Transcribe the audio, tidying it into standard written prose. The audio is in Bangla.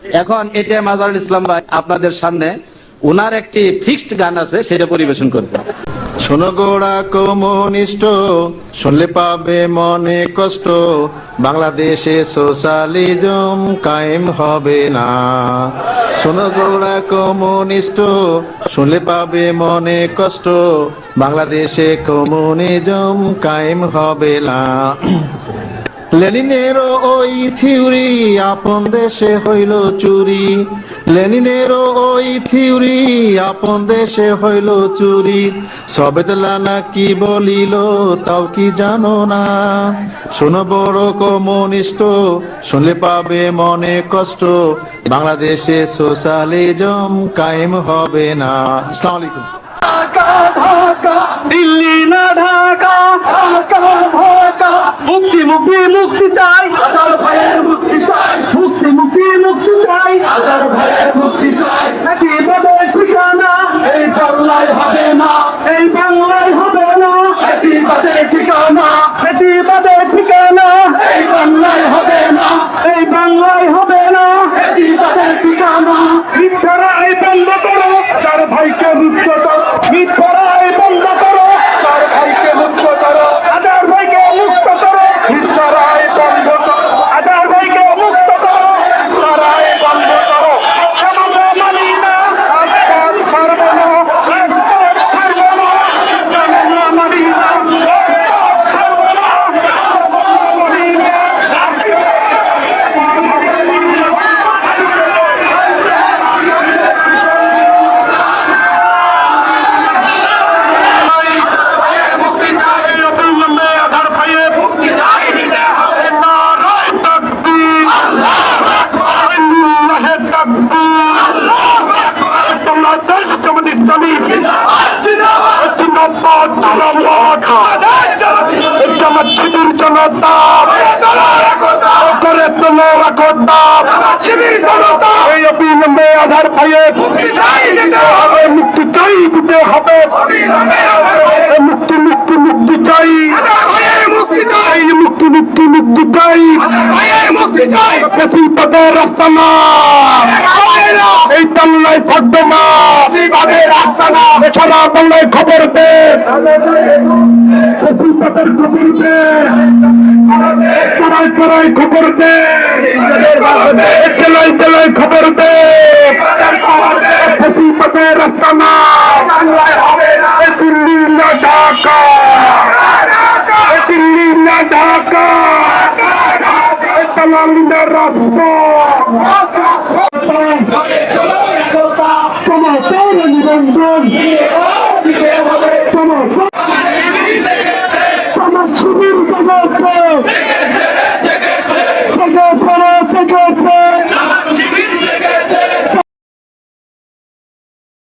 এখন এটিএম আজহারুল ইসলাম ভাই আপনাদের সামনে ওনার একটি ফিক্সড গান আছে, সেটা পরিবেশন করবে। শোনো গোড়া কমিউনিস্ট, শুনলে পাবে মনে কষ্ট, বাংলাদেশে সোশ্যালিজম কায়েম হবে না। শোনো গোড়া কমিউনিস্ট, শুনলে পাবে মনে কষ্ট, বাংলাদেশে কমিউনিজম কায়েম হবে না। লেনিনের ওই থিওরি আপন দেশে হইল চুরি, লেনিনের ওই থিওরি আপন দেশে হইল চুরি, সবেদলা নাকি বলিল তাও কি জানো না। শোনো বড় কমিউনিস্ট, শুনলে পাবে মনে কষ্ট, বাংলাদেশে সোশ্যালিজম কায়েম হবে না। আসসালামু আলাইকুম। দিল্লি না ঢাকা, মুক্তি মুক্তি মুক্তি চাই, হাজার ভাইয়ের মুক্তি চাই, মুক্তি মুক্তি মুক্তি চাই, হাজার ভাইয়ের মুক্তি চাই। নাকিবাদের ঠিকানা এই বাংলায় হবে না, এই বাংলায় হবে না। নাকিবাদের ঠিকানা, নাকিবাদের ঠিকানা এই বাংলায় হবে না, এই বাংলায় হবে না। নাকিবাদের ঠিকানা। মিথ্যারা এই বন্ধ করো, হাজার ভাইকে মুক্ত করো, মিথ্যারা এই বন্ধ করো, হাজার ভাইকে মুক্ত করো, হাজার ভাইকে মুক্ত করো, মিথ্যারা এই বন্ধ করো, হাজার ভাইকে মুক্ত করো, মিথ্যারা এই বন্ধ করো। আমরা মানি না, আজকাল ছাড়ব না, আজকাল ছাড়ব না, আমরা মানি না, আজকাল ছাড়ব না, মানি না। মুক্তি চাই, দিতে হবে মুক্তি মুক্তি মুক্তি চাই, মুক্তি চাই, মুক্তি মুক্তি মুক্তি চাই, মুক্তি চাই। বেশি পথের রাস্তা না, এই বাংলায় থাকবে না, রাস্তা না। এছাড়া বাংলায় খবর দে, বেশি পথের খবর দে, চড়াই চড়াই খবর দে, জেলায় জেলায় খবর দে, বেশি পথের রাস্তা না, বাংলায় হবে না। দিল্লি না ঢাকা, দিল্লি না ঢাকা, দালালি না রাস্তা, সমর্থন নিবন্ধন, সমর্থন